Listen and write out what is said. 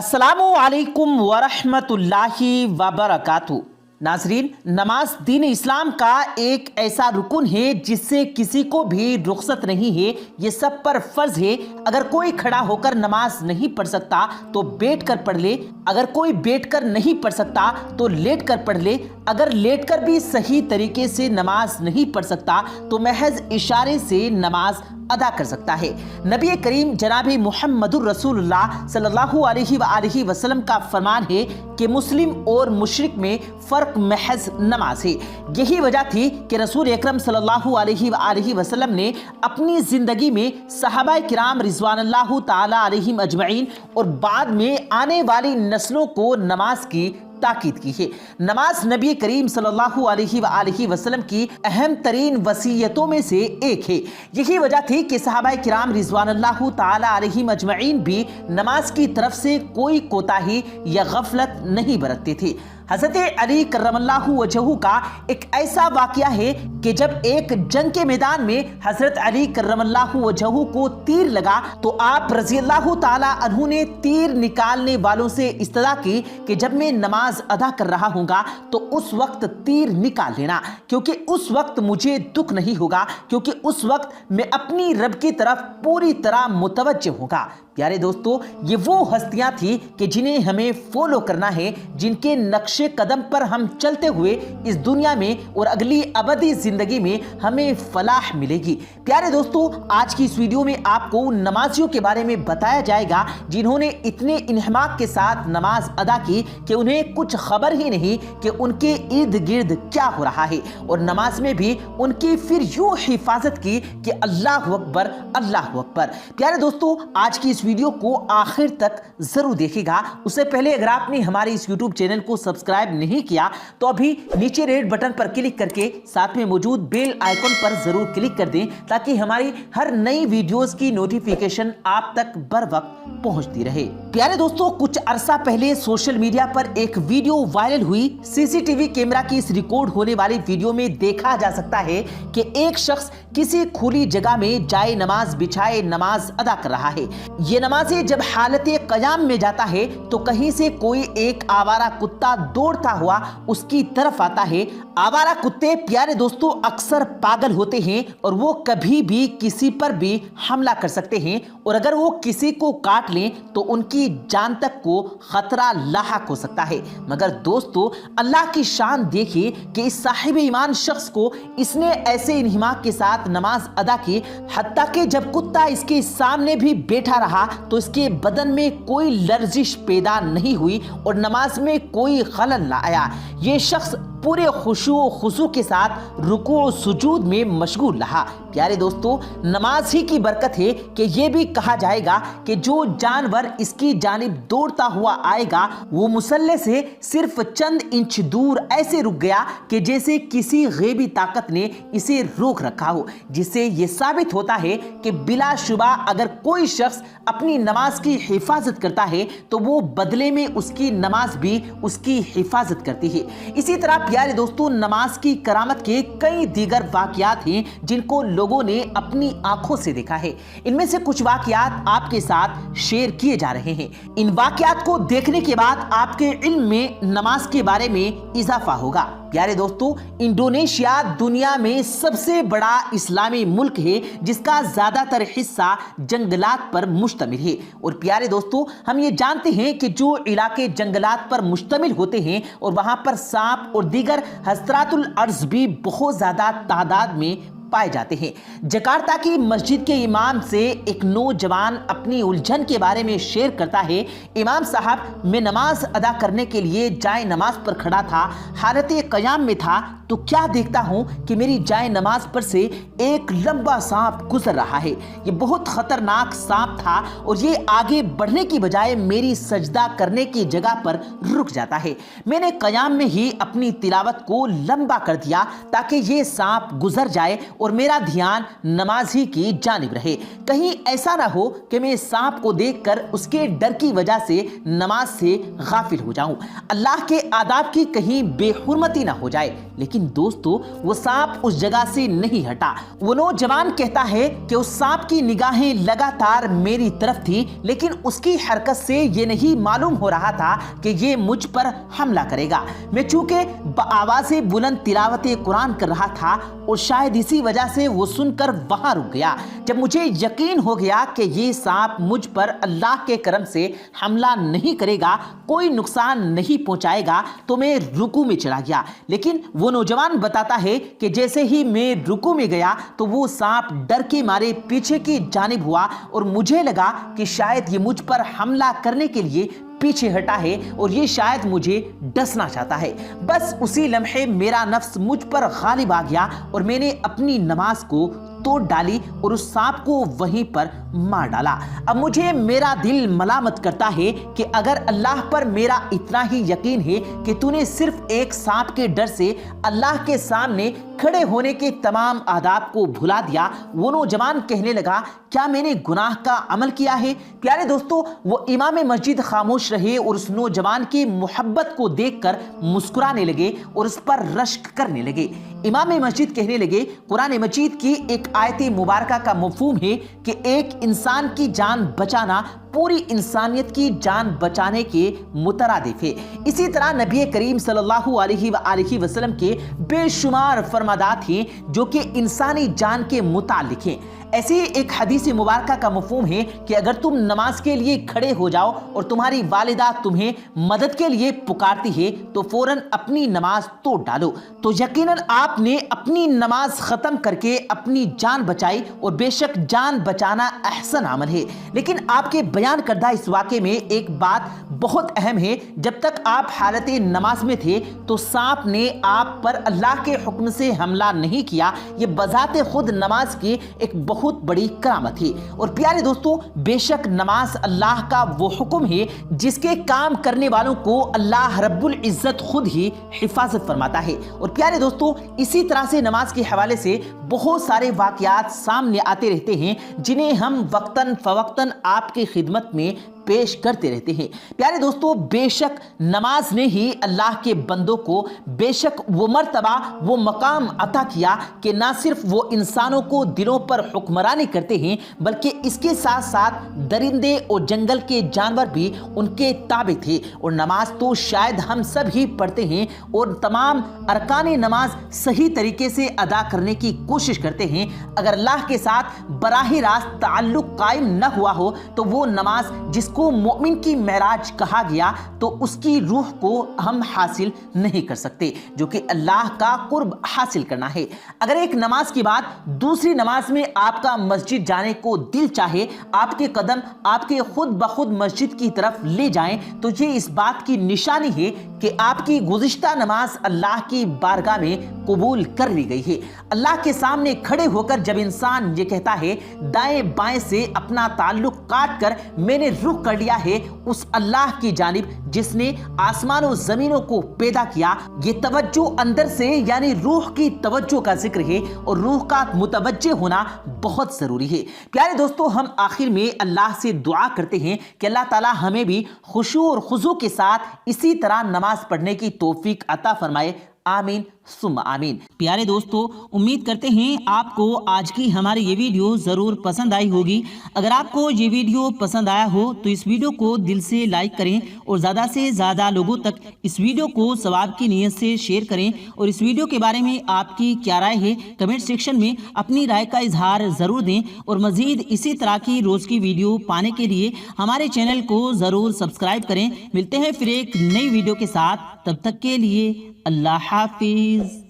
अस्सलामु अलैकुम वरहमतुल्लाहि वबरकातुहू। नाज़रीन, नमाज दीन इस्लाम का एक ऐसा रुकन है जिससे किसी को भी रुखसत नहीं है, ये सब पर फर्ज है। अगर कोई खड़ा होकर नमाज नहीं पढ़ सकता तो बैठकर पढ़ ले, अगर कोई बैठकर नहीं पढ़ सकता तो लेटकर पढ़ ले, अगर लेटकर भी सही तरीके से नमाज नहीं पढ़ सकता तो महज इशारे से नमाज अदा कर सकता है। नबी करीम जनाब मुहम्मदुर रसूलुल्लाह सल्लल्लाहु अलैहि वसल्लम का फरमान है कि मुस्लिम और मुशरिक में फ़र्क महज नमाज है। यही वजह थी कि रसूल अकरम सल्लल्लाहु अलैहि वसल्लम ने अपनी ज़िंदगी में सहाबाए किराम रिज़वानुल्लाह ताला अलैहिम अजमईन और बाद में आने वाली नस्लों को नमाज की ताकीद की है। नमाज नबी करीम सल्लल्लाहु अलैहि वसल्लम की अहम तरीन वसीयतों में से एक है। यही वजह थी कि सहाबाए किराम रिज़वानुल्लाह ताला अलैहिम अजमईन भी नमाज की तरफ से कोई कोताही या गफलत नहीं बरतते थे। हज़रत अली करमल्लाहु वजहू का एक ऐसा वाक़या है कि जब एक जंग के मैदान में हज़रत अली करमल्लाहु वजहू को तीर लगा तो आप रज़ियल्लाहु ताला अन्हु ने तीर निकालने वालों से इस्तदा की कि जब मैं नमाज अदा कर रहा हूँगा तो उस वक्त तीर निकाल लेना, क्योंकि उस वक्त मुझे दुख नहीं होगा, क्योंकि उस वक्त मैं अपनी रब की तरफ पूरी तरह मुतवज्जह होगा। प्यारे दोस्तों, ये वो हस्तियां थी कि जिन्हें हमें फॉलो करना है, जिनके नक्शे कदम पर हम चलते हुए इस दुनिया में और अगली अबदी जिंदगी में हमें फलाह मिलेगी। प्यारे दोस्तों, आज की इस वीडियो में आपको उन नमाजियों के बारे में बताया जाएगा जिन्होंने इतने इन्हमाक के साथ नमाज अदा की कि उन्हें कुछ खबर ही नहीं कि उनके इर्द गिर्द क्या हो रहा है, और नमाज में भी उनकी फिर यूं हिफाजत की कि अल्लाह अकबर अल्लाह अकबर। प्यारे दोस्तों, आज की इस वीडियो को आखिर तक जरूर देखिएगा। उससे पहले अगर आपने हमारे इस YouTube चैनल को सब्सक्राइब नहीं किया तो अभी नीचे रेड बटन पर क्लिक करके साथ में मौजूद बेल आइकन पर जरूर क्लिक कर दें, ताकि हमारी हर नई वीडियोस की नोटिफिकेशन आप तक बर वक्त पहुंचती रहे। प्यारे दोस्तों, कुछ अरसा पहले सोशल मीडिया पर एक वीडियो वायरल हुई। सीसीटीवी कैमरा की इस रिकॉर्ड होने वाली वीडियो में देखा जा सकता है कि एक शख्स किसी खुली जगह में जाए नमाज बिछाए नमाज अदा कर रहा है। ये नमाज़ी जब हालत क़याम में जाता है तो कहीं से कोई एक आवारा कुत्ता दौड़ता हुआ उसकी तरफ आता है। आवारा कुत्ते प्यारे दोस्तों अक्सर पागल होते हैं और वो कभी भी किसी पर भी हमला कर सकते हैं, और अगर वो किसी को काट लें तो उनकी जान तक को खतरा लाहक हो सकता है। मगर दोस्तों, अल्लाह की शान देखिए कि इस साहिब ईमान शख्स को इसने ऐसे इन्हिमाक के साथ नमाज अदा की, हत्ता कि जब कुत्ता इसके सामने भी बैठा रहा तो इसके बदन में कोई लर्जिश पैदा नहीं हुई और नमाज में कोई खलल ना आया। ये शख्स पूरे खुशू खुशू के साथ रुकू सुजूद में मशगूल रहा। प्यारे दोस्तों, नमाज ही की बरकत है कि ये भी कहा जाएगा कि जो जानवर इसकी जानिब दौड़ता हुआ आएगा वो मुसल्ले से सिर्फ चंद इंच दूर ऐसे रुक गया कि जैसे किसी गैबी ताकत ने इसे रोक रखा हो, जिससे ये साबित होता है कि बिलाशुबा अगर कोई शख्स अपनी नमाज की हिफाजत करता है तो वो बदले में उसकी नमाज भी उसकी हिफाजत करती है। इसी तरह प्यारे दोस्तों, नमाज की करामत के कई दीगर वाक़यात हैं जिनको लोगों ने अपनी आंखों से देखा है। इनमें से कुछ वाक़यात आपके साथ शेयर किए जा रहे हैं। इन वाक़यात को देखने के बाद आपके इल्म में नमाज के बारे में इजाफा होगा। प्यारे दोस्तों, इंडोनेशिया दुनिया में सबसे बड़ा इस्लामी मुल्क है जिसका ज्यादातर हिस्सा जंगलात पर मुश्तमिल है। और प्यारे दोस्तों, हम ये जानते हैं कि जो इलाके जंगलात पर मुश्तमिल होते हैं और वहां पर सांप और दीगर हसरातुल अर्ज भी बहुत ज्यादा तादाद में पाए जाते हैं। जकार्ता की मस्जिद के इमाम से एक नौजवान अपनी उलझन के बारे में शेयर करता है। इमाम साहब, मैं नमाज अदा करने के लिए जाए नमाज पर खड़ा था, हालत क़याम में था, तो क्या देखता हूं कि मेरी जाए नमाज पर से एक लंबा सांप गुजर रहा है। ये बहुत खतरनाक सांप था और ये आगे बढ़ने की बजाय मेरी सजदा करने की जगह पर रुक जाता है। मैंने क़याम में ही अपनी तिलावत को लंबा कर दिया ताकि ये सांप गुजर जाए اور میرا دھیان نماز ہی کی جانب رہے. کہیں ایسا نہ ہو کہ میں سانپ کو دیکھ کر اس کے ڈر کی وجہ سے نماز سے غافل ہو جاؤں. اللہ کے آداب کی کہیں بے حرمتی نہ ہو جائے. لیکن دوستو وہ سانپ اس جگہ سے نہیں ہٹا. وہ نوجوان کہتا ہے کہ اس سانپ کی نگاہیں لگاتار میری طرف تھی لیکن اس کی حرکت سے یہ نہیں معلوم ہو رہا تھا کہ یہ مجھ پر حملہ کرے گا. میں چونکہ بآواز بلند تلاوت قرآن کر رہا تھا اور شاید اسی وجہ سے وہ سن کر وہاں رک گیا. جب مجھے یقین ہو گیا کہ یہ سانپ مجھ پر اللہ کے کرم سے حملہ نہیں کرے گا, کوئی نقصان نہیں پہنچائے گا, تو میں رکوع میں چلا گیا. لیکن وہ نوجوان بتاتا ہے کہ جیسے ہی میں رکوع میں گیا تو وہ سانپ ڈر کے مارے پیچھے کی جانب ہوا اور مجھے لگا کہ شاید یہ مجھ پر حملہ کرنے کے لیے پیچھے ہٹا ہے اور یہ شاید مجھے ڈسنا چاہتا ہے. بس اسی لمحے میرا نفس مجھ پر غالب آ گیا اور میں نے اپنی نماز کو توڑ ڈالی اور اس سانپ کو وہیں پر مار ڈالا. اب مجھے میرا دل ملامت کرتا ہے کہ اگر اللہ پر میرا اتنا ہی یقین ہے کہ تو نے صرف ایک سانپ کے ڈر سے اللہ کے سامنے کھڑے ہونے کے تمام آداب کو بھلا دیا. وہ نوجوان کہنے لگا, کیا میں نے گناہ کا عمل کیا ہے؟ پیارے دوستو, وہ امام مسجد خاموش رہے اور اس نوجوان کی محبت کو دیکھ کر مسکرانے لگے اور اس پر رشک کرنے لگے. امام مسجد کہنے لگے, قرآن مجید کی ایک آیت مبارکہ کا مفہوم ہے کہ ایک انسان کی جان بچانا پوری انسانیت کی جان بچانے کے مترادف ہے. اسی طرح نبی کریم صلی اللہ علیہ وآلہ وسلم کے بے شمار فرمادات ہیں جو کہ انسانی جان کے متعلق ہیں. ایسی ایک حدیث مبارکہ کا مفہوم ہے کہ اگر تم نماز کے لیے کھڑے ہو جاؤ اور تمہاری والدہ تمہیں مدد کے لیے پکارتی ہے تو فوراً اپنی نماز توڑ ڈالو. تو یقیناً آپ نے اپنی نماز ختم کر کے اپنی جان بچائی اور بے شک جان بچانا احسن عمل ہے. لیکن آپ کے بیان کردہ اس واقعے میں ایک بات بہت اہم ہے. جب تک آپ حالت نماز میں تھے تو سانپ نے آپ پر اللہ کے حکم سے حملہ نہیں کیا. یہ بذات خود نماز کی ایک بہت بڑی کرامت ہے. اور پیارے دوستو, بے شک نماز اللہ کا وہ حکم ہے جس کے کام کرنے والوں کو اللہ رب العزت خود ہی حفاظت فرماتا ہے. اور پیارے دوستو, اسی طرح سے نماز کے حوالے سے بہت سارے واقعات سامنے آتے رہتے ہیں جنہیں ہم وقتاً فوقتاً آپ کی خدمت میں پیش کرتے رہتے ہیں. پیارے دوستو, بے شک نماز نے ہی اللہ کے بندوں کو بے شک وہ مرتبہ وہ مقام عطا کیا کہ نہ صرف وہ انسانوں کو دلوں پر حکمرانی کرتے ہیں بلکہ اس کے ساتھ ساتھ درندے اور جنگل کے جانور بھی ان کے تابع تھے. اور نماز تو شاید ہم سب ہی پڑھتے ہیں اور تمام ارکان نماز صحیح طریقے سے ادا کرنے کی کوشش کرتے ہیں. اگر اللہ کے ساتھ براہ راست تعلق قائم نہ ہوا ہو تو وہ نماز جس کو مومن کی معراج کہا گیا تو اس کی روح کو ہم حاصل نہیں کر سکتے جو کہ اللہ کا قرب حاصل کرنا ہے. اگر ایک نماز کے بعد دوسری نماز میں آپ کا مسجد جانے کو دل چاہے, آپ کے قدم آپ کے خود بخود مسجد کی طرف لے جائیں تو یہ اس بات کی نشانی ہے کہ آپ کی گزشتہ نماز اللہ کی بارگاہ میں قبول کر لی گئی ہے. اللہ کے سامنے کھڑے ہو کر جب انسان یہ کہتا ہے دائیں بائیں سے اپنا تعلق کاٹ کر میں نے رخ کر لیا ہے اس اللہ کی جانب جس نے آسمان و زمینوں کو پیدا کیا, یہ توجہ اندر سے یعنی روح کی توجہ کا ذکر ہے اور روح کا متوجہ ہونا بہت ضروری ہے. پیارے دوستو, ہم آخر میں اللہ سے دعا کرتے ہیں کہ اللہ تعالی ہمیں بھی خشوع اور خضوع کے ساتھ اسی طرح نماز پڑھنے کی توفیق عطا فرمائے. آمین ثم آمین. پیارے دوستو, امید کرتے ہیں آپ کو آج کی ہماری یہ ویڈیو ضرور پسند آئی ہوگی. اگر آپ کو یہ ویڈیو پسند آیا ہو تو اس ویڈیو کو دل سے لائک کریں اور زیادہ سے زیادہ لوگوں تک اس ویڈیو کو ثواب کی نیت سے شیئر کریں. اور اس ویڈیو کے بارے میں آپ کی کیا رائے ہے کمنٹ سیکشن میں اپنی رائے کا اظہار ضرور دیں. اور مزید اسی طرح کی روز کی ویڈیو پانے کے لیے ہمارے چینل کو ضرور سبسکرائب کریں. ملتے ہیں پھر ایک نئی ویڈیو کے ساتھ, تب تک کے لیے اللہ حافظ.